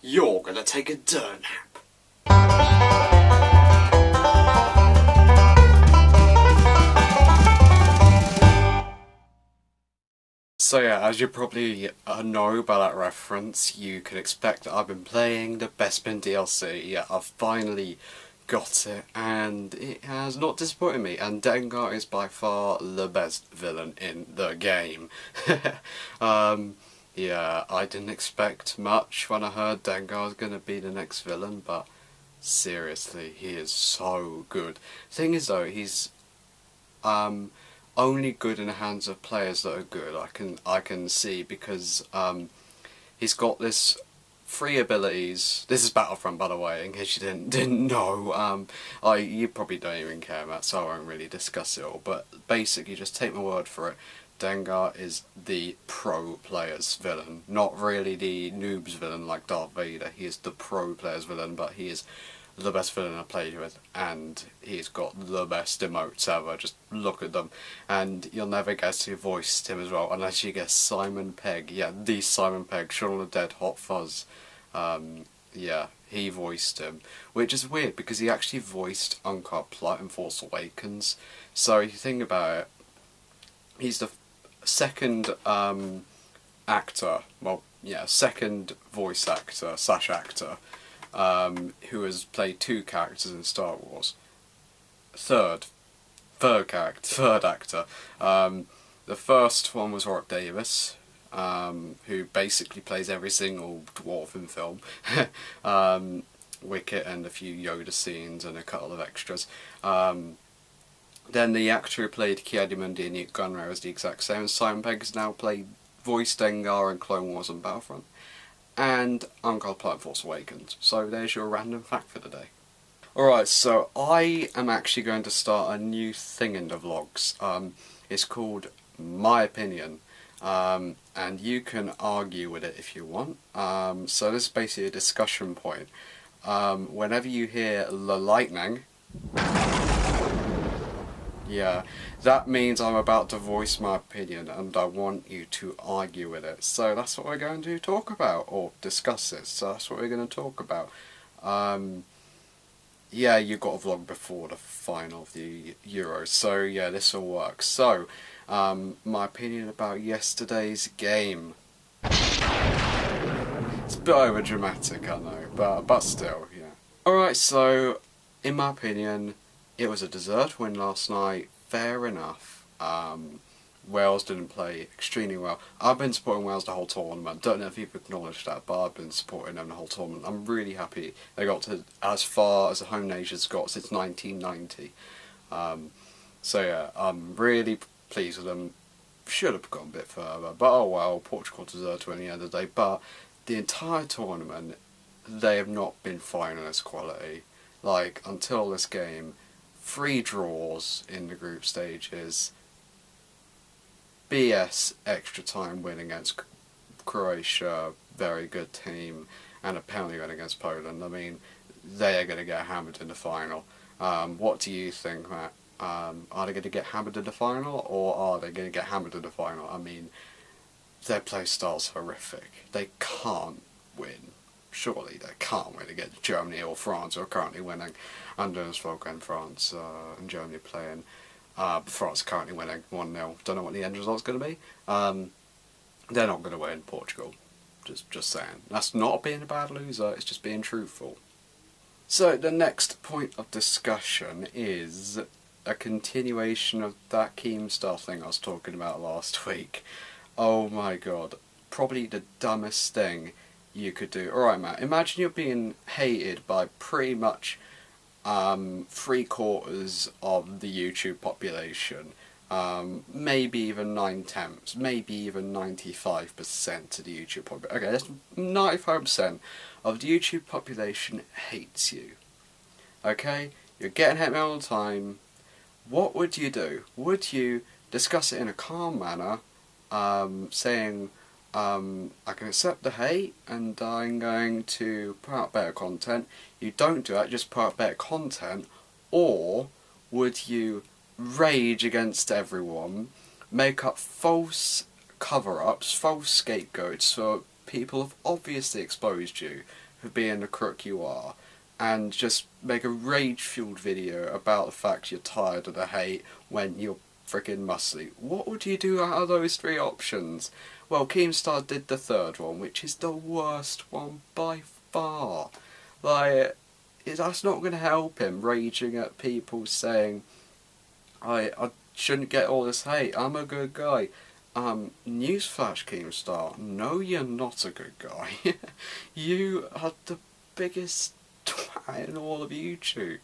You're gonna take a dirt nap. So yeah, as you probably know by that reference, you can expect that I've been playing the Bespin DLC. Yeah, I've finally got it, and it has not disappointed me, and Dengar is by far the best villain in the game. Yeah, I didn't expect much when I heard Dengar was going to be the next villain, but seriously, he is so good. Thing is though, he's only good in the hands of players that are good. I can see, because he's got this three abilities. This is Battlefront, by the way, in case you didn't know. You probably don't even care, Matt, so I won't really discuss it all. But basically, just take my word for it. Dengar is the pro player's villain, not really the noob's villain like Darth Vader. He is the pro player's villain, but he is the best villain I've played with, and he's got the best emotes ever. Just look at them, and you'll never guess who voiced him as well, unless you guess Simon Pegg. Yeah, the Simon Pegg, Shaun of the Dead, Hot Fuzz. Yeah, he voiced him, which is weird because he actually voiced Uncharted Plot in Force Awakens. So if you think about it, he's the second actor, well, yeah, second voice actor / actor who has played two characters in Star Wars. Third actor. The first one was Warwick Davis, who basically plays every single dwarf in film. Wicket and a few Yoda scenes and a couple of extras. Then the actor who played Ki-Adi-Mundi and Newt Gunray is the exact same. Simon Pegg has now voiced Dengar in Clone Wars and Battlefront, and Uncharted Plot and Force Awakens. So there's your random fact for the day. Alright, so I am actually going to start a new thing in the vlogs. It's called My Opinion, and you can argue with it if you want. So this is basically a discussion point. Whenever you hear the lightning, yeah, that means I'm about to voice my opinion and I want you to argue with it. So that's what we're going to talk about, or discuss it. So that's what we're going to talk about. Yeah, you got a vlog before the final of the Euros, so yeah, this will work. So, my opinion about yesterday's game. It's a bit over dramatic, I know, but still, yeah. Alright, so, in my opinion, it was a deserved win last night, fair enough. Wales didn't play extremely well. I've been supporting Wales the whole tournament. Don't know if you've acknowledged that, but I've been supporting them the whole tournament. I'm really happy they got to as far as the home nation's got since 1990. So yeah, I'm really pleased with them. Should have gone a bit further, but oh well, Portugal deserved to win at the end of the day. But the entire tournament, they have not been finalist quality. Like, until this game, 3 draws in the group stages, BS extra time win against Croatia, very good team, and a penalty win against Poland. I mean, they are going to get hammered in the final. What do you think, Matt? Are they going to get hammered in the final, or are they going to get hammered in the final? I mean, their play style's horrific. They can't win. Surely they can't win against Germany or France, who are currently winning. Under Slovakia and France and Germany playing. France currently winning 1-0. Don't know what the end result's going to be. They're not going to win Portugal. Just saying. That's not being a bad loser, it's just being truthful. So the next point of discussion is a continuation of that Keemstar thing I was talking about last week. Oh my god. Probably the dumbest thing you could do. Alright, Matt, imagine you're being hated by pretty much 3/4 of the YouTube population, maybe even 9/10, maybe even 95% of the YouTube population. Okay, that's 95% of the YouTube population hates you. Okay, you're getting hate mail all the time. What would you do? Would you discuss it in a calm manner, saying, I can accept the hate and I'm going to put out better content? You don't do that, just put out better content. Or would you rage against everyone, make up false cover-ups, false scapegoats for people have obviously exposed you for being the crook you are, and just make a rage-fueled video about the fact you're tired of the hate when you're freaking muscly. What would you do out of those three options? Well, Keemstar did the third one, which is the worst one by far. Like, that's not going to help him, raging at people saying, I shouldn't get all this hate, I'm a good guy. Newsflash, Keemstar, no, you're not a good guy. You are the biggest twat in all of YouTube.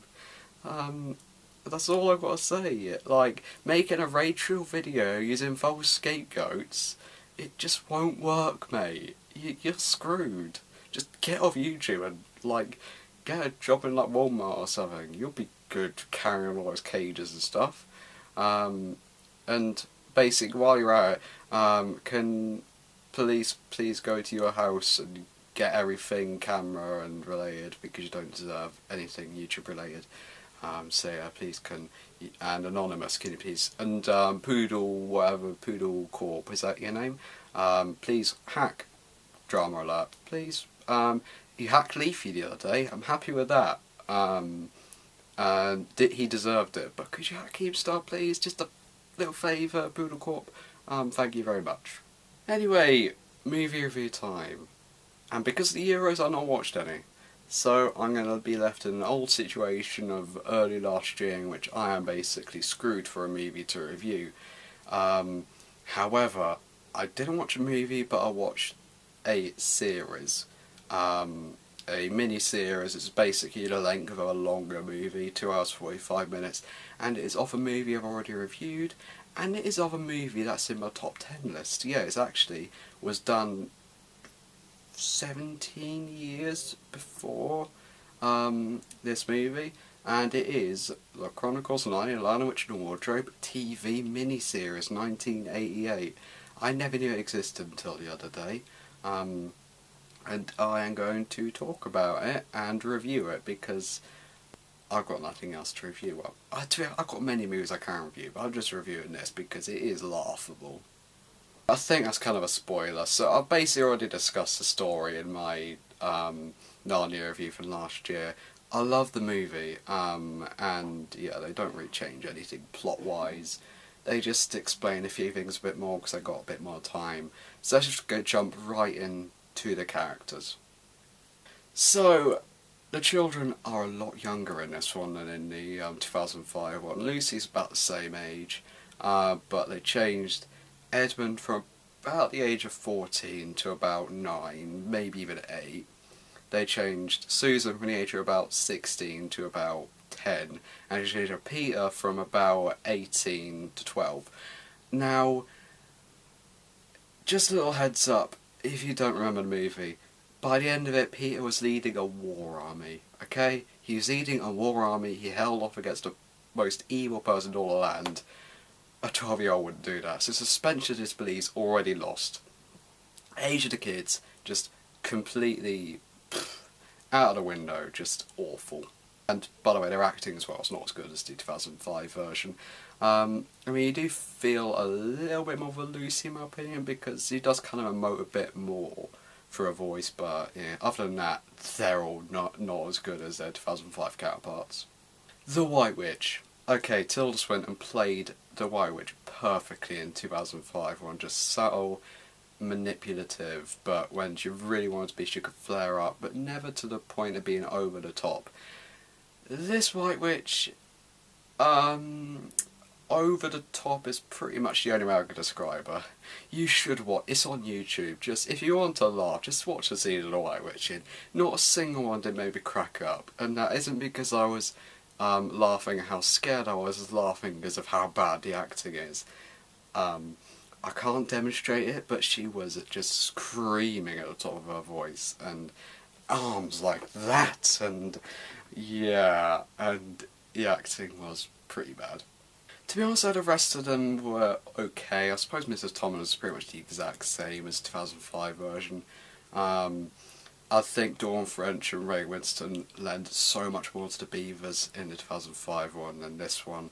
That's all I've got to say. Like, making a racial video using false scapegoats, it just won't work, mate. You're screwed. Just get off YouTube and, like, get a job in, like, Walmart or something. You'll be good carrying all those cages and stuff. And basically, while you're at it, can police please go to your house and get everything camera and related, because you don't deserve anything YouTube related. So yeah, please can, and Anonymous, can you please, and Poodle, whatever, Poodle Corp, is that your name? Please hack Drama Alert, please. You hacked Leafy the other day, I'm happy with that. And he deserved it, but could you hack Keemstar, please? Just a little favour, Poodle Corp. Thank you very much. Anyway, movie review time. And because the Euros I've not watched any, so I'm going to be left in an old situation of early last year in which I am basically screwed for a movie to review. However, I didn't watch a movie, but I watched a series. A mini-series. It's basically the length of a longer movie, 2 hours 45 minutes, and it is of a movie I've already reviewed, and it is of a movie that's in my top 10 list. Yeah, it actually was done 17 years before this movie, and it is The Chronicles of Narnia, Lion, the Witch and the Wardrobe TV miniseries, 1988. I never knew it existed until the other day, and I am going to talk about it and review it because I've got nothing else to review. Well, I've got many movies I can review, but I'm just reviewing this because it is laughable. I think that's kind of a spoiler, so I've basically already discussed the story in my Narnia review from last year. I love the movie, and yeah, they don't really change anything plot-wise. They just explain a few things a bit more because I got a bit more time. So let's just go jump right into the characters. So, the children are a lot younger in this one than in the 2005 one. Lucy's about the same age, but they changed Edmund from about the age of 14 to about 9, maybe even 8. They changed Susan from the age of about 16 to about 10, and they changed Peter from about 18 to 12. Now, just a little heads up, if you don't remember the movie, by the end of it, Peter was leading a war army, okay? He was leading a war army, he held off against the most evil person in all the land. A 12-year-old wouldn't do that, so suspension of disbelief's already lost. Age of the kids, just completely out of the window, just awful. And by the way, their acting as well is not as good as the 2005 version. I mean, you do feel a little bit more of a Lucy in my opinion, because he does kind of emote a bit more for a voice, but yeah, other than that, they're all not as good as their 2005 counterparts. The White Witch. Okay, Tilda Swinton played the White Witch perfectly in 2005 one, just subtle, manipulative, but when she really wanted to be, she could flare up, but never to the point of being over the top. This White Witch, over the top is pretty much the only way I could describe her. You should watch, it's on YouTube, just if you want to laugh, just watch the scene of the White Witch in. Not a single one did make me crack up, and that isn't because I was laughing at how scared I was laughing because of how bad the acting is. I can't demonstrate it, but she was just screaming at the top of her voice, and arms like that, and yeah, and the acting was pretty bad. To be honest, the rest of them were okay. I suppose Mrs. Thomas is pretty much the exact same as the 2005 version. I think Dawn French and Ray Winston lend so much more to the Beavers in the 2005 one than this one.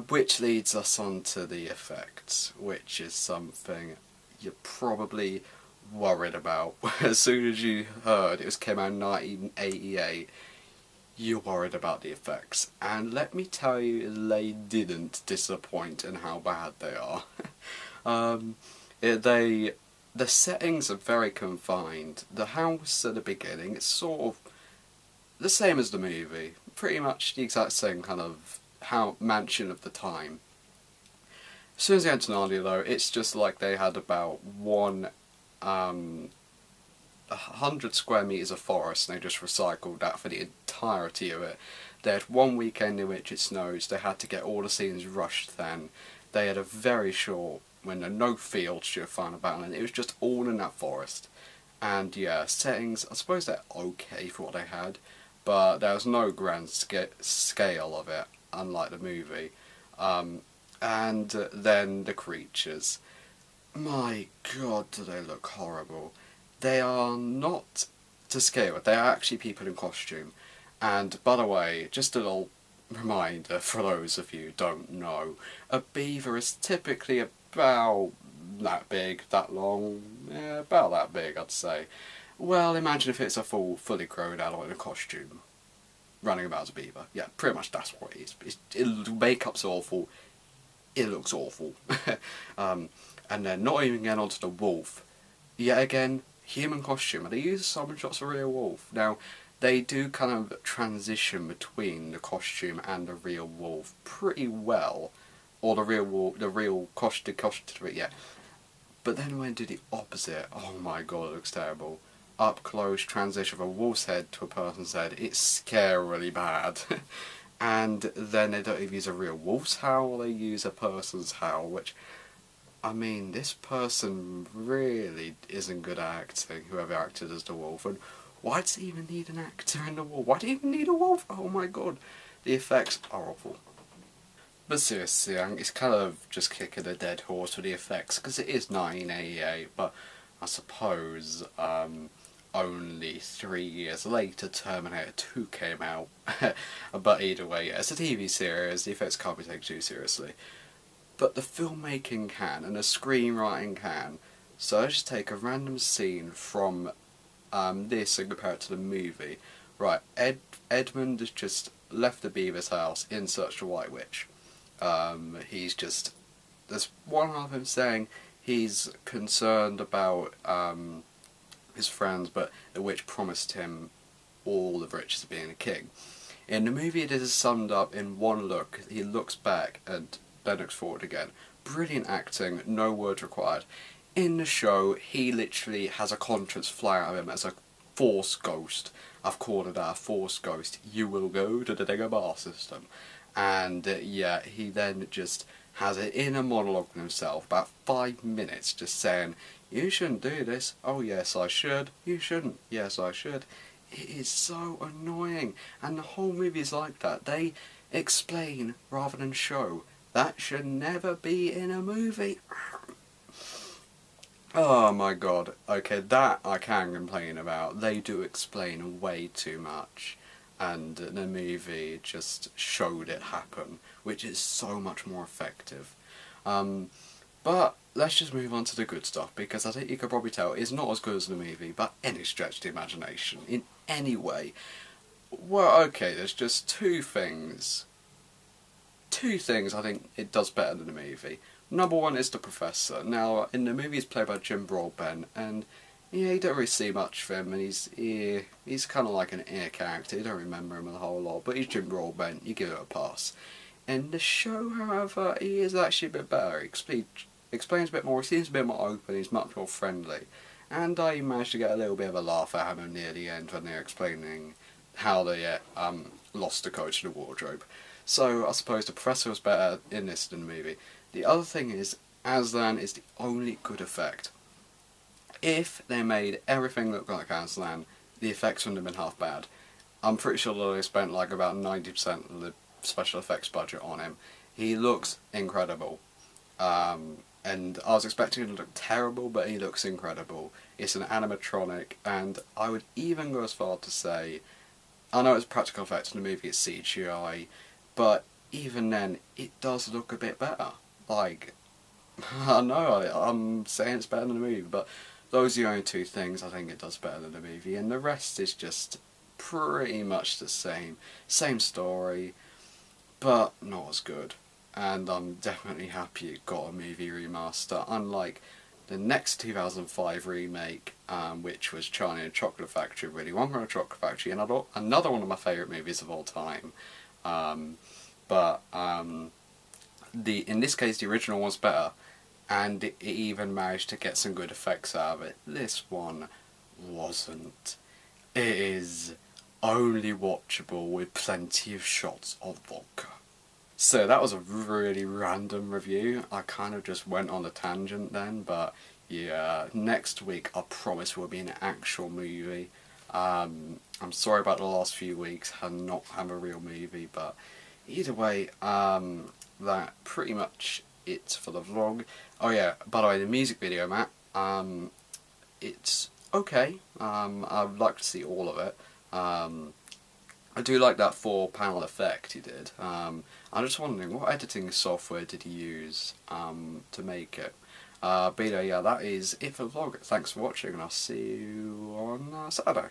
Which leads us on to the effects, which is something you probably worried about. As soon as you heard it came out in 1988, you're worried about the effects. And let me tell you, they didn't disappoint in how bad they are. The settings are very confined. The house at the beginning, it's sort of the same as the movie. Pretty much the exact same kind of mansion of the time. As soon as they enter Narnia though, it's just like they had about 100 square metres of forest and they just recycled that for the entirety of it. They had one weekend in which it snows, they had to get all the scenes rushed then. They had a very short, when there were no fields to find a battle, and it was just all in that forest. And yeah, settings, I suppose they're okay for what they had, but there was no grand scale of it, unlike the movie. And then the creatures. My god, do they look horrible. They are not to scale with, they are actually people in costume. And by the way, just a little reminder for those of you who don't know, a beaver is typically about that big, that long, yeah, about that big I'd say. Well, imagine if it's a fully grown adult in a costume running about as a beaver. Yeah, pretty much that's what it is. The makeup's awful, it looks awful. And then not even getting onto the wolf. Yet again, human costume, and they use some shots of a real wolf. Now, they do kind of transition between the costume and the real wolf pretty well. Or the real wolf, the costume, yeah. But then when they do the opposite, oh my god, it looks terrible. Up close transition from a wolf's head to a person's head, it's scarily bad. And then they don't even use a real wolf's howl, they use a person's howl, which, I mean, this person really isn't good at acting, whoever acted as the wolf. And why does he even need an actor in the wolf? Why do you even need a wolf? Oh my god, the effects are awful. But seriously, it's kind of just kicking a dead horse with the effects, because it is 1988, but I suppose only 3 years later Terminator 2 came out. But either way, yeah, it's a TV series, the effects can't be taken too seriously. But the filmmaking can, and the screenwriting can. So let's just take a random scene from this and compare it to the movie. Right, Edmund has just left the beaver's house in search of the White Witch. There's one of him saying he's concerned about his friends, but the witch promised him all the riches of being a king. In the movie it is summed up in one look. He looks back and then looks forward again. Brilliant acting, no words required. In the show, he literally has a conscience fly out of him as a force ghost. I've called it a force ghost. You will go to the Dagobah system. And yeah, he then just has an inner monologue with himself, about 5 minutes, just saying, you shouldn't do this. Oh yes, I should. You shouldn't. Yes, I should. It is so annoying. And the whole movie is like that. They explain rather than show. That should never be in a movie. Oh my god. Okay, that I can complain about. They do explain way too much. And the movie just showed it happen, which is so much more effective. But let's just move on to the good stuff, because I think you could probably tell it's not as good as the movie, by any stretch of the imagination, in any way. Well, okay, there's just two things I think it does better than the movie. Number one is the Professor. Now, in the movie he's played by Jim Broadbent, and yeah, you don't really see much of him, and he's kind of like an ear character. You don't remember him a whole lot, but he's Jim Broadbent, you give it a pass. In the show, however, he is actually a bit better. He explains a bit more, he seems a bit more open, he's much more friendly. And I managed to get a little bit of a laugh at him near the end when they're explaining how they lost the coach in the wardrobe. So I suppose the Professor was better in this than the movie. The other thing is, Aslan is the only good effect. If they made everything look like Aslan, the effects wouldn't have been half bad. I'm pretty sure that they spent like about 90% of the special effects budget on him. He looks incredible. And I was expecting him to look terrible, but he looks incredible. It's an animatronic, and I would even go as far to say, I know it's practical effects in the movie, it's CGI, but even then, it does look a bit better. Like, I know I'm saying it's better than the movie, but those are the only two things I think it does better than the movie, and the rest is just pretty much the same. Same story, but not as good. And I'm definitely happy it got a movie remaster, unlike the next 2005 remake, which was Charlie and the Chocolate Factory, Willy Wonka and the Chocolate Factory, another one of my favourite movies of all time. In this case, the original was better, and it even managed to get some good effects out of it. This one wasn't. It is only watchable with plenty of shots of vodka. So that was a really random review. I kind of just went on a tangent then, but yeah, next week I promise will be an actual movie. I'm sorry about the last few weeks, not have a real movie, but either way, that pretty much it for the vlog. Oh yeah, by the way, the music video, Matt, it's okay. I'd like to see all of it. I do like that 4-panel effect he did. I'm just wondering, what editing software did he use to make it? But yeah, that is it for the vlog. Thanks for watching, and I'll see you on Saturday.